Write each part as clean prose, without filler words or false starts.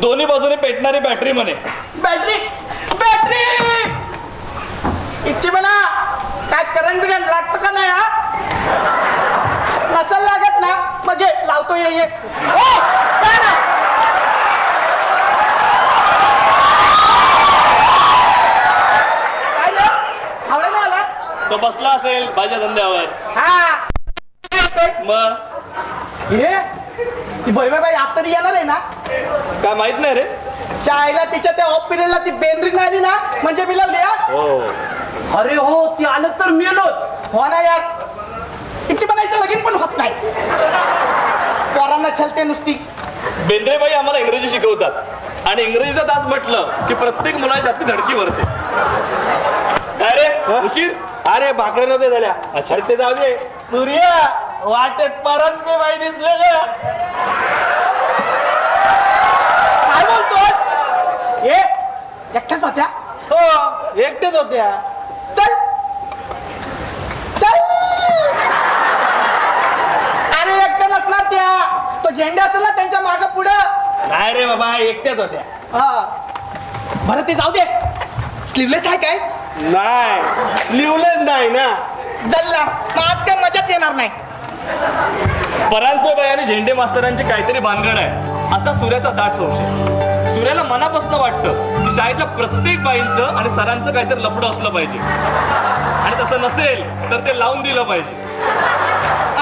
दोन्ही बाजूने पेटणारी बॅटरी म्हणे. बॅटरी बॅटरी इच्छी म्हणा काय करंट बिरंट लागतं का नाही? नसल लागत ना मग लावतो ये. तो बसला असेल माझ्या धंद्यावर. हा मग हे ती भरमेबाई आज तरी येणार आहे ना? काय माहित नाही रे. चायला तिच्या त्या ऑफ पिरियडला ती बेंद्री नाही आली ना म्हणजे मी लावली. अरे हो ती आलं तर मेलोच. हो ना यार तिची बनायचं लगीन पण होत नाही. पोरांना छलते नुसती. बेंद्रेबाई आम्हाला इंग्रजी शिकवतात आणि इंग्रजीचा तास म्हटलं की प्रत्येक मुलाच्या हाती धडकी भरते. अरे उशीर. अरे भाकरे नव्हते झाल्या. अच्छा ते जाऊ दे. सूर्य वाटेत परत मी बाई दिसले ग. काय बोलतोस? ए एकट्याच होत्या? हो एकटेच होत्या. चल चल. अरे एकट्या नसणार त्या. तो झेंडा असेल ना त्यांच्या मागं पुढं. नाही रे बाबा एकट्याच होत्या. बरं ते जाऊ दे. स्लीवलेस आहे काय? नाही स्लीवलेस नाही ना. जल्ला मग आज काय मजाच येणार नाही. परांजपेबाई आणि झेंडे मास्तरांची काहीतरी भानगड आहे असा सूर्याचा दाट संशय. सूर्याला मनापासून वाटतं की शाळेतल्या प्रत्येक बाईंचं आणि सरांचं काहीतरी लफडं असलं पाहिजे आणि तसं नसेल तर ते लावून दिलं पाहिजे.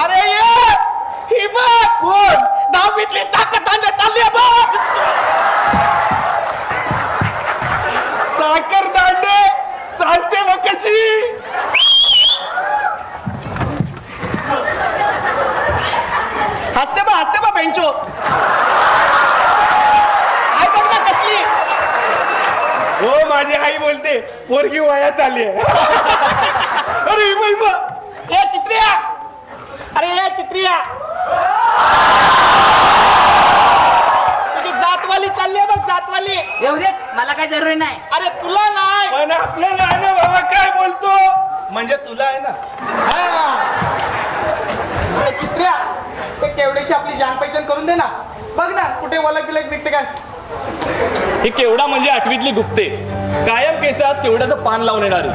अरे ये ही बघ कोण दहावीतली साखर तांदे चालली बघ. साखर दांडे चालते मग कशी? हसते बा बेंचो. आई बघ ना कसली. हो माझी आई बोलते पोरगी वयात आली आहे. अरे बाई ए चित्रिया. अरे ए चित्रिया तुझी जातवाली चालली आहे बघ. जातवाली येऊ दे मला काय जरुरी नाही. अरे तुला नाही पण आपल्याला आहे ना बाबा. काय बोलतो म्हणजे तुला आहे ना. चित्र्या ते केवढीशी आपली जान पहिचान करून दे ना. बघ ना कुठे वलक बिलक निघते काय. ही केवढा म्हणजे आठवीतली गुप्ते. कायम केसात केवढ्याचं पान लावून येणारी.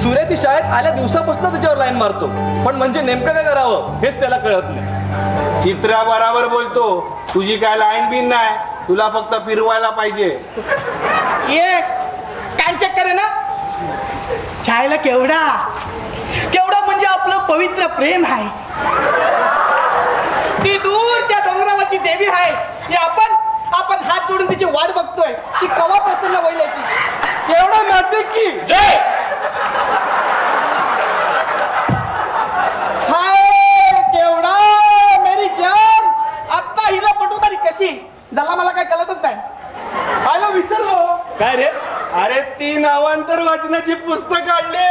सूर्य ती शाळेत आल्या दिवसापासून त्याच्यावर लाईन मारतो पण म्हणजे नेमकं काय करावं हेच त्याला कळत नाही. चित्रा बराबर बोलतो. तुझी काय लाईन बिन नाही. तुला फक्त फिरवायला पाहिजे. ये काय चक्कर आहे ना. छायला केवढा केवढा म्हणजे आपलं पवित्र प्रेम आहे. ती दूरच्या डोंगरावरची देवी आहे. हे आपण हात जोडून तिची वाट बघतोय. ती कवा प्रसन्न होईल याची. एवढं मारते की जय. हाय केवढा मेरी जान. आता हिला पटू तरी कशी झाला मला काय कळतच नाही. आयला विसरलो. काय रे. अरे 3 अवांतर वाचनाची पुस्तक काढले.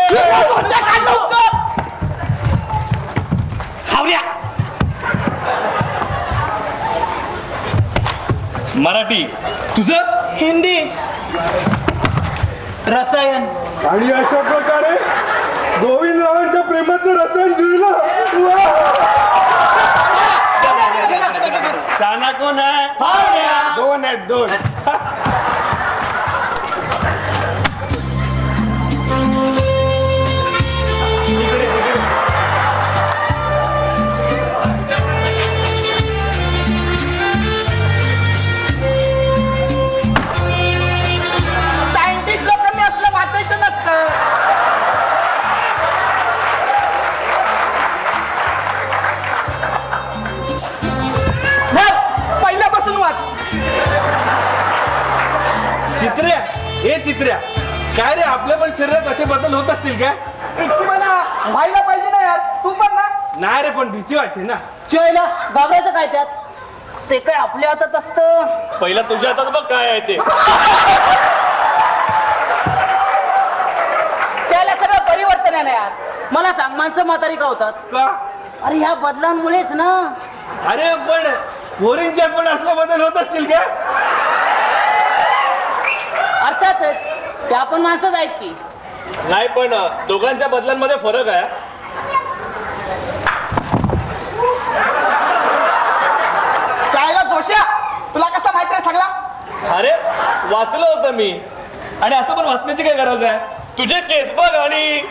हावऱ्या. मराठी. तुझं हिंदी. रसायन. आणि अशा प्रकारे गोविंदरावांच्या प्रेमाचं रसायन जुळलं. शाना कोण आहे? 2 आहेत 2. सायंटिस्ट लोकांनी असलं वाचायचं नसतं. पहिल्यापासून वाच. चित्र्या हे चित्र्या काय रे आपल्या पण शरीरात असे बदल होत असतील काय? इच्छी म्हणा व्हायला पाहिजे ना यार. तू पण ना. नाही रे पण भीती वाटते ना. चोयला घाबरायचं काय त्यात. ते काय आपल्या हातात असतं. पहिला तुझ्या हातात बघ काय आहे ते. चोयला सगळं परिवर्तन आहे ना यार. मला सांग माणसं म्हातारी का होतात? का? अरे ह्या बदलांमुळेच ना. अरे पण पोरींच्यात पण असले बदल होत असतील का? अर्थातच त्या पण माणसंच आहेत की. नाही पण दोघांच्या बदलांमध्ये फरक आहे. चायला जोश्या तुला कसा माहित आहे सगळा. वाचलं होतं मी. आणि असं पण वाचण्याची काय गरज आहे? तुझे केस बघ आणि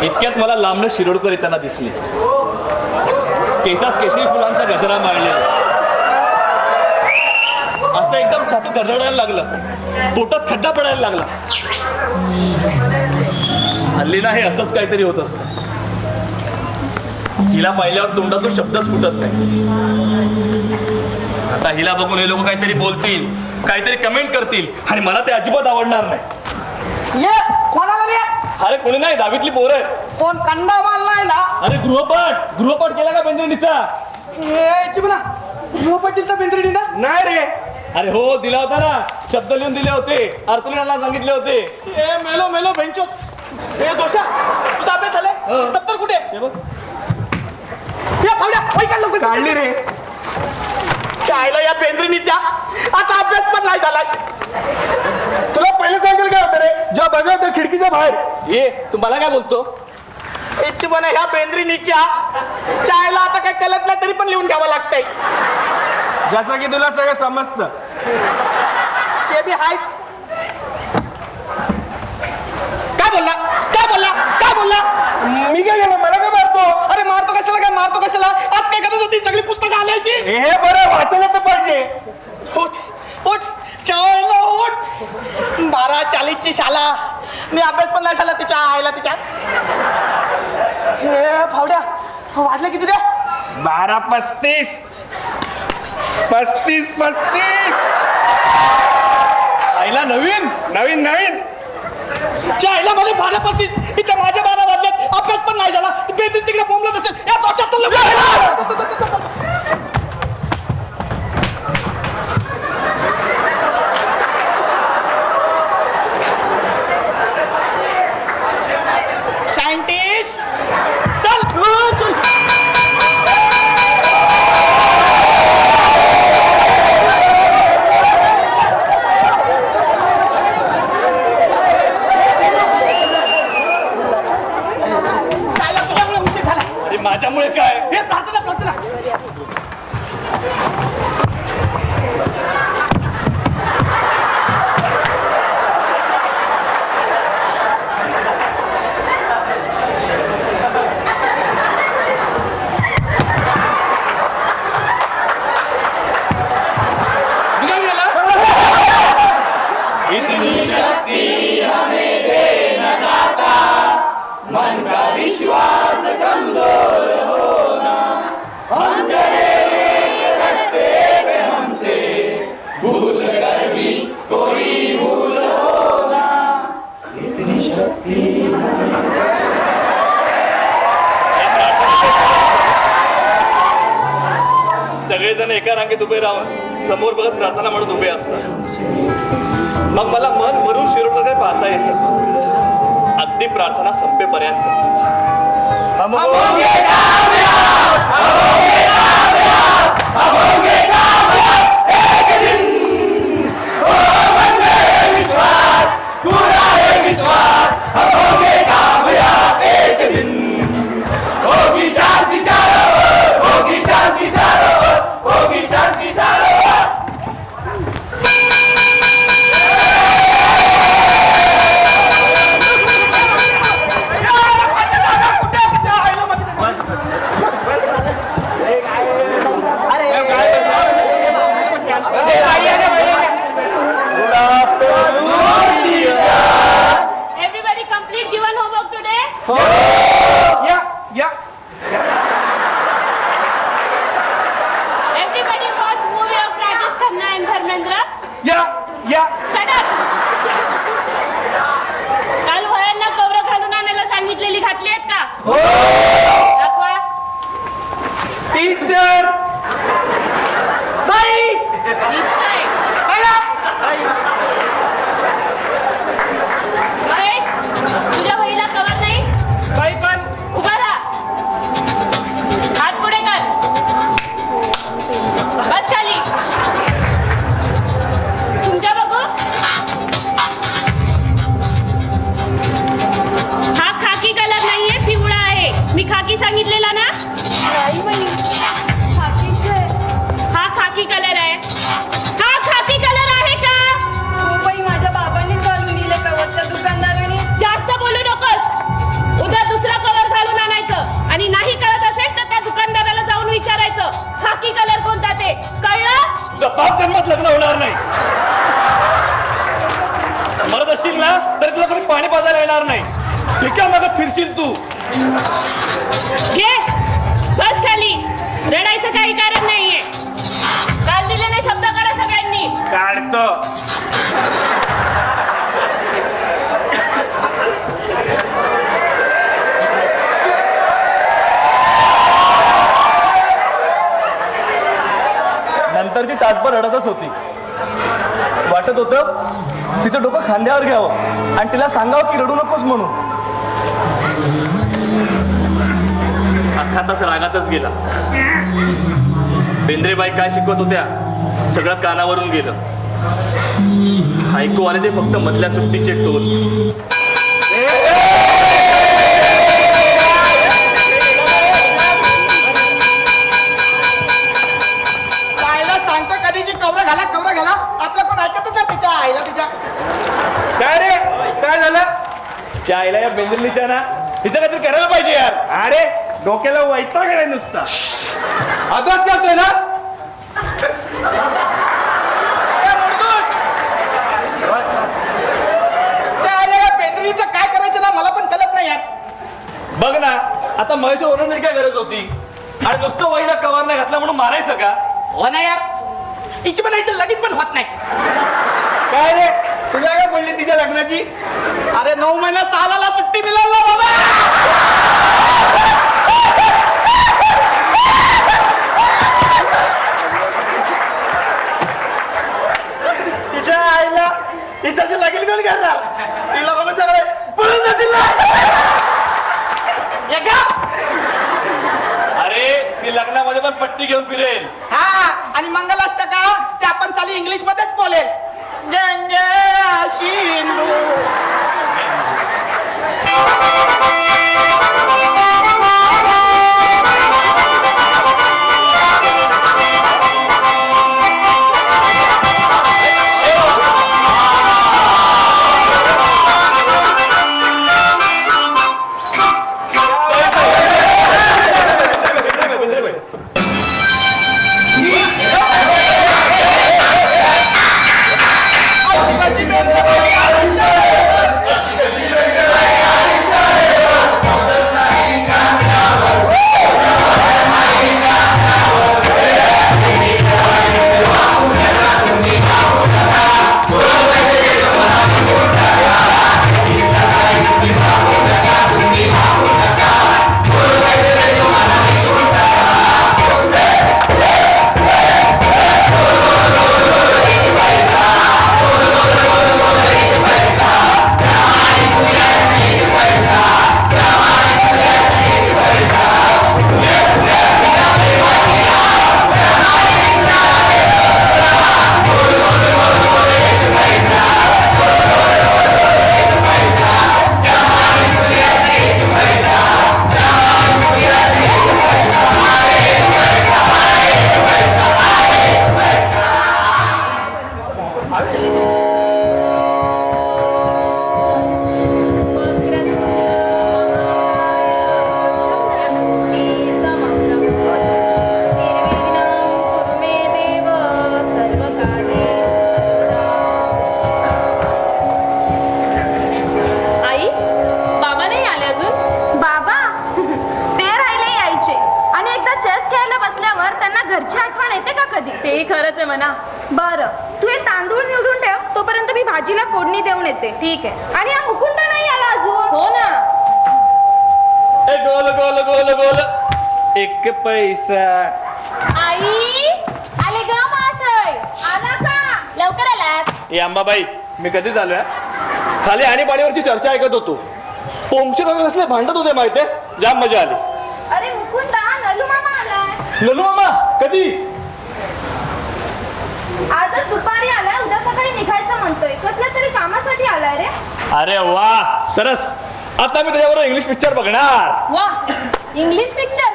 इतक्यात मला लांबनं शिरोडकर येताना दिसले. केसात केशरी फुलांचा गजरा मारलेला. असं एकदम छाती धडधडायला लागलं, पोटात खड्डा पडायला लागला. हल्ली ना हे असंच काहीतरी होत असतं. हिला पाहिल्यावर तोंडातून शब्दच फुटत नाही. आता हिला बघून हे लोक काहीतरी बोलतील, काहीतरी कमेंट करतील आणि मला ते अजिबात आवडणार नाही. ये कोणाला रे? अरे कोणी नाही, दहावीतली पोरं आहेत. कोण कंडा मारलाय ना? अरे गृहपाठ केला का बेंद्रेणीचा? ए चिमना, गृहपट्टीचा बेंद्रेणी ना? नाही रे. अरे हो, दिला होता ना, शब्द लिहून दिले होते, अर्थ लिहायला सांगितले होते. ए मेलो बेंचो. ए दोषा, तुझा अभ्यास झालाय? दप्तर कुठे? हे बघ. या फावड्या वही काढ लवकर. काढली रे. चायला या बेंद्रेणीच्या आता अभ्यास पण नाही झालाय. तुला पहिलं सांगेल काय होतं रे, जेव्हा बघा होतं खिडकीच्या बाहेर. ये तू मला काय बोलतो? चिमना ह्या बेंद्रेणीच्या चायला आता काय कळत नाही तरी पण लिहून घ्यावं लागतंय. जसं की तुला सगळं समजतं. ते बी हायच. काय बोलला? मी काय केलं, मला काय मारतो? अरे मारतो कशाला? आज काय करत होती? सगळी पुस्तकं आणायची. हे बरं वाचायला तर पाहिजे. उठ चायला उठ. 12:40ची शाळा. मी अभ्यास पण नाही झाला तिच्या आईला तिच्यात. हे फावड्या वाजले किती रे? 12:35. 35. आईला नवीन चायला मध्ये 12:35. इथे माझ्या 12 वाजल्यात. अभ्यास पण नाही झाला. बेंद्री तिकडे बोंबलत असेल. या दोषात सायंटिस्ट चल. माझ्यामुळे काय? हे प्रार्थना. निघाल गेला. इतनी शक्ती हमें दे न दाता, मन का विश्वास कमजोर होना, हम चले एक रास्ते पे हमसे भूल कर भी कोई भूल होना. इतनी शक्ती. सगळेजण एका रांगेत उभे राहून समोर बघत प्रार्थना म्हणत उभे असतात. मग मला मन भरून शिरोडकडे पाहता येतं, अगदी प्रार्थना संपेपर्यंत. काल वयांना कवर घालून आणायला सांगितलेली घातली आहेत का? दाखवा. टीचर बाई. दिसतंय. महेश, तुझ्या वहीला कवर नाही? काही पण उभा राहा. हात पुढे कर. बस खाली. तुमच्या बघू. हा खाकी कलर नाहीये, पिवळा आहे. मी खाकी सांगितलेला ना? नाही बाई, खाकी येणार नाही. मरत असशील ना तर तुला कोणी पाणी पाजायला येणार नाही. ठीक आहे, मग फिरशील तू. घे बस खाली. रडायचं काही कारण नाहीये. काल दिलेले शब्द करा सगळ्यांनी. काढतो. नंतर ती तासभर रडतच होती. वाटत होतं तिचं डोकं खांद्यावर घ्यावं आणि तिला सांगावं की रडू नकोस म्हणून. अख्खा तास रागातच गेला. बेंद्रेबाई काय शिकवत होत्या सगळं कानावरून गेलं. ऐकू आले ते फक्त मधल्या सुट्टीचे टोल. शाळेला सांगतो कधीची कवरा घाला कवरा घाला. आपलं कोण ऐकतच नाही तिच्या आईला तिच्या. काय रे काय झालं? त्या आईला या बेंद्रीच्या ना तिचं काहीतरी करायला पाहिजे यार. अरे डोक्याला वैताग आहे नुसता. अभ्यास करतोय ना. पेंद्रीचं काय करायचं ना मला पण कळत नाही यार. बघ ना आता महेश ओरडण्याची काय गरज होती? आणि नुसतं वहीला कवर नाही घातला म्हणून मारायचं का? हो ना यार. हिची पण इथं लगीन पण होत नाही. काय रे तुझ्या काय पडली तिच्या लग्नाची? अरे 9 महिना सालाला सुट्टी मिळाल ना बाबा. तिच्या आईला तिच्याशी लगीन कोण करणार? तिला बघून सगळे पळून जातील ना. ये का? अरे ती लग्नामध्ये पण पट्टी घेऊन फिरेल. हा आणि मंगल असतं का ते आपण साली इंग्लिश मध्येच बोलेल. गंगे सिंधू. तेही खरंच आहे म्हणा. बरं तू हे तांदूळ निवडून ठेव, तोपर्यंत मी भाजीला फोडणी देऊन येते. ठीक आहे. आणि हा मुकुंद नाही आला अजून. हो ना. ए गोल गोल गोल गोल 1 पैसा. आई आले ग माशय. आला का? लवकर आलात. ए अंबाबाई मी कधी झालोय खाली आणि पाणीवरची चर्चा ऐकत होतो. पोंगचे काका कसले भांडत होते माहितीये. जाम मजा आली. अरे मुकुंदा, नलू मामा आलाय. नलू मामा कधी? आजच दुपारी आलाय, उद्या सकाळी निघायचं म्हणतोय. कसल्या तरी कामासाठी आलाय रे. अरे वा सरस. आता मी त्याच्याबरोबर इंग्लिश पिक्चर बघणार. वा इंग्लिश पिक्चर.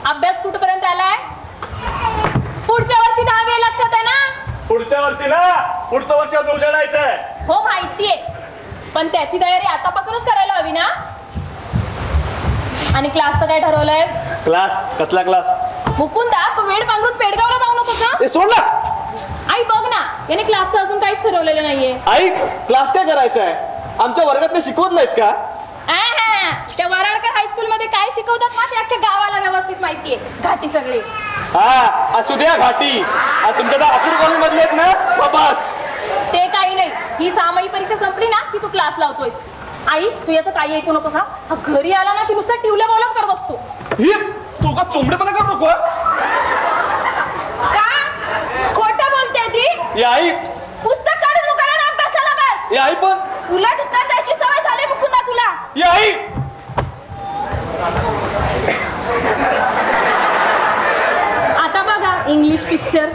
अभ्यास कुठपर्यंत आलाय? पुढच्या वर्षी 10वी लक्षात आहे ना? पुढच्या वर्षी ना. पुढचं वर्ष उजाडायचंय. हो माहितीये, पण त्याची तयारी आतापासूनच करायला हवी ना. आणि क्लासचं काय ठरवलंयस? क्लास? कसला क्लास? मुकुंदा तू वेळ पांघरून पेडगावला जाऊ नकोस ना. सोड ना. आई बघ ना, याने क्लासचं अजून काहीच ठरवलेलं नाहीये. आई क्लास काय करायचा आहे? आमच्या वर्गातले शिकवत नाहीत का? त्या वराडकर हायस्कूल मध्ये काय शिकवतात ना ते अख्ख्या गावाला व्यवस्थित माहितीये. घाटी सगळे. हा असू द्या घाटी. तुमच्या त्या अपूर कॉलेज मधले आहेत ना बस. ते काही नाही. ही सामायिक परीक्षा संपली ना की तू क्लास लावतोयस. आई तू याचं काही ऐकू नकोस. हा घरी आला ना की नुसता टिवल्या बॉलच करत असतो. ही तू का चोंबडेपणा करू नको. का खोटं बोलते ती? या आई. पुस्तक काढून मुकाला ना अभ्यासाला बस. या आई पण उलट उत्तर द्यायची सवय झाली मुकुंदा तुला. या आई. आता बघा इंग्लिश पिक्चर.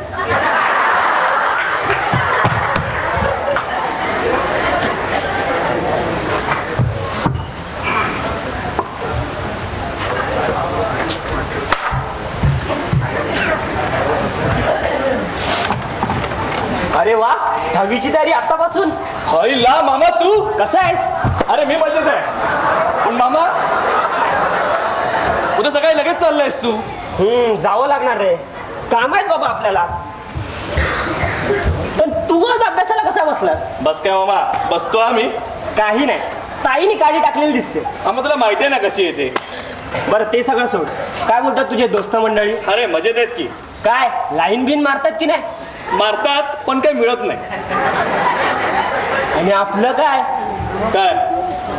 अरे वा, 10वीची तयारी आतापासून. ला मामा तू कसा आहेस? अरे मी मजेत आहे. पण मामा उद्या सकाळी लगेच चाललायस तू? जावं लागणार रे. काम आहेत बाबा आपल्याला. पण तू आज अभ्यासाला कसा बसलास? बस काय मामा, बसतो आम्ही. काही नाही, ताईने काळजी टाकलेली दिसते. आम्हाला तुला माहिती आहे ना कशी येते. बरं ते सगळं सोड. काय बोलतात तुझे दोस्त मंडळी? अरे मजेत आहेत की. काय लाईन बिन मारतात की नाही? मारतात पण काही मिळत नाही. आणि आपलं काय? काय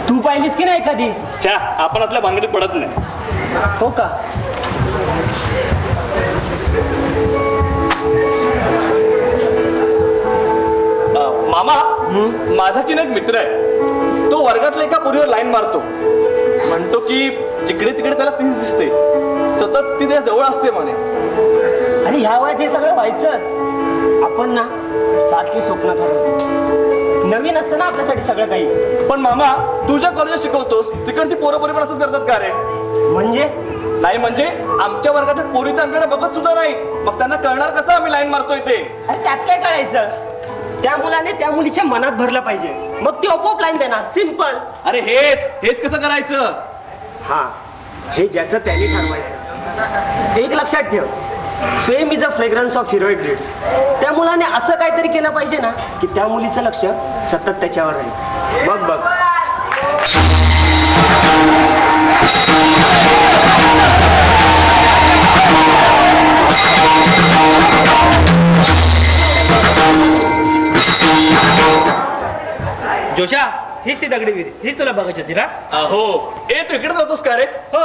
तू पाहिलीस की नाही कधी? आपण आपल्या भानगडीत पडत नाही. हो का? मामा माझा की नाही एक मित्र आहे. तो वर्गातल्या एका पोरीवर लाईन मारतो. म्हणतो की जिकडे तिकडे त्याला तीच दिसते, सतत ती त्या जवळ असते म्हणे. अरे ह्या वयात हे सगळं व्हायचंच. आपण ना सारखी स्वप्न ठरवतो. नवीन असतं ना आपल्यासाठी सगळं काही. पण मामा तू ज्या कॉलेजात शिकवतोस तिकडची पोरं पण असंच करतात का रे? म्हणजे नाही म्हणजे आमच्या वर्गातील पोरी तर आमच्याकडे बघत सुद्धा नाही. मग त्यांना कळणार कसं आम्ही लाईन मारतोय ते? अरे त्यात काय कळायचं? त्या मुलाने त्या मुलीच्या मनात भरलं पाहिजे, मग ती आपोआप लाईन देणार. सिंपल. अरे हेच कसं करायचं? हा, हे ज्याचं त्यांनी ठरवायचं. एक लक्षात ठेव, fame is a fragrance of heroic डिड्स. त्या मुलाने असं काहीतरी केलं पाहिजे ना की त्या मुलीचं लक्ष सतत त्याच्यावर राहील. बघ जोशा, हीच ती दगडी विहीर. हीच तुला बघायची होती ना? हो. तू इकडे राहतोस का रे? हो.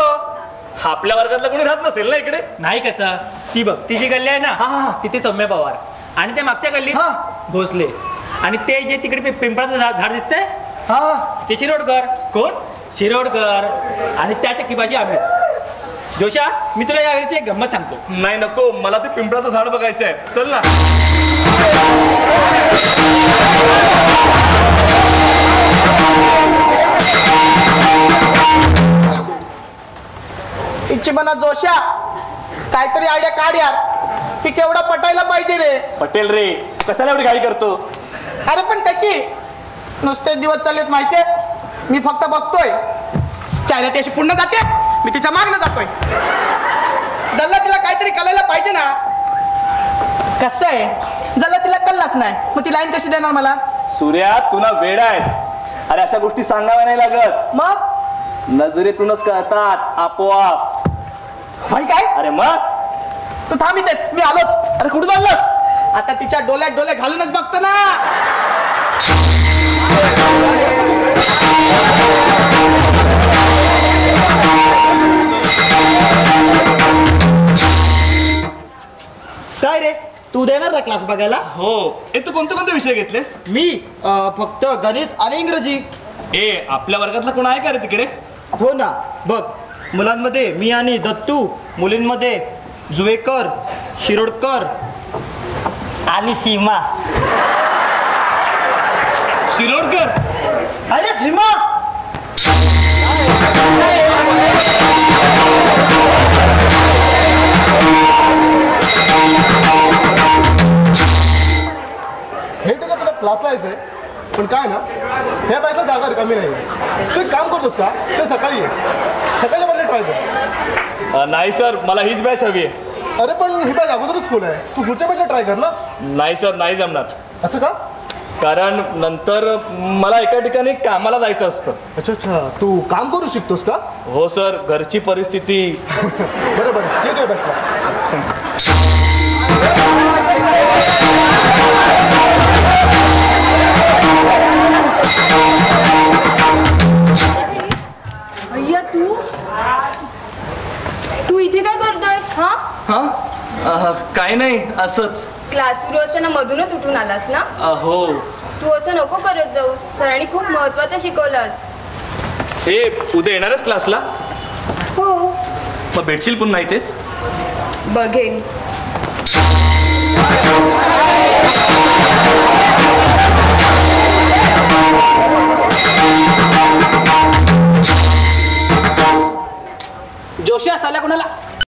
आपल्या वर्गातला कोणी राहत नसेल ना इकडे? नाही कसं, ती बघ, ती जी गल्ली आहे ना तिथे सौम्य पवार. आणि त्या मागच्या गल्लीत भोसले. आणि ते जे तिकडे पिंपळाचं झाड दिसतंय ते शिरोडकर. कोण? शिरोडकर. आणि त्याच्या किबाशी आम्ही. जोशा, मी तुला या घरीची एक गंमत सांगतो. नाही नको, मला ते पिंपळाचं झाड बघायचं आहे. चल ना. इच्छी म्हणा जोशा, काहीतरी आयडिया काढ यार. ती केवढा पटायला पाहिजे रे. पटेल रे, कशाला एवढी घाई करतो? अरे पण कशी? नुसते दिवस चाललेत माहितीये. मी फक्त बघतोय. चायला ती अशी पुन्हा जाते, मी तिच्या मागणं जातोय. जल्ला तिला काहीतरी कळायला पाहिजे ना. कसं आहे, जल्ला तिला कळलाच नाही, मग ती लाईन कशी देणार मला? सूर्या, तू ना वेडा आहेस. अरे अशा गोष्टी सांगाव्या नाही लागत. मग नजरेतूनच कळतात आपोआप. भाई काय? अरे मग तू थांब इथेच, मी आलोच. अरे कुठे चाललास? आता तिच्या डोल्यात डोळे घालूनच बघतो ना. काय रे, तू देणार ना क्लास बघायला? हो. तू कोणते विषय घेतलेस? मी फक्त गणित आणि इंग्रजी. आपल्या वर्गातला कोण आहे का रे तिकडे? हो ना, बघ, मुलांमध्ये मी आणि दत्तू, मुलींमध्ये जुवेकर, शिरोडकर आणि सीमा. शिरोडकर? अरे सीमा, हे तर का तुला क्लासला यायचंय, पण काय ना, ह्या बाईकला जागा रिकामी नाही. तू एक काम करतोस का, ते सकाळी ये. सकाळच्या बदले ट्राय कर. नाही सर, मला हीच बॅच हवी आहे. अरे पण ही बॅग अगोदरच फुल आहे, तू पुढच्या बॅचला ट्राय कर ना. नाही सर, नाही जमणार. असं का? कारण नंतर मला एका ठिकाणी कामाला जायचं असतं. अच्छा अच्छा, तू काम करू शिकतोस का? हो सर, घरची परिस्थिती. बरं बरं, येतोय बॅचला. भैया तू इथे काय करतोयस? हा हा काय नाही, असंच. क्लास सुरू असताना मधूनच उठून आलास ना? हो. तू असं नको करत जाऊ, सरांनी खूप महत्वाचं शिकवलंस. हे उद्या येणारच क्लासला? हो. मग भेटशील पुन्हा इथेच? बघेन.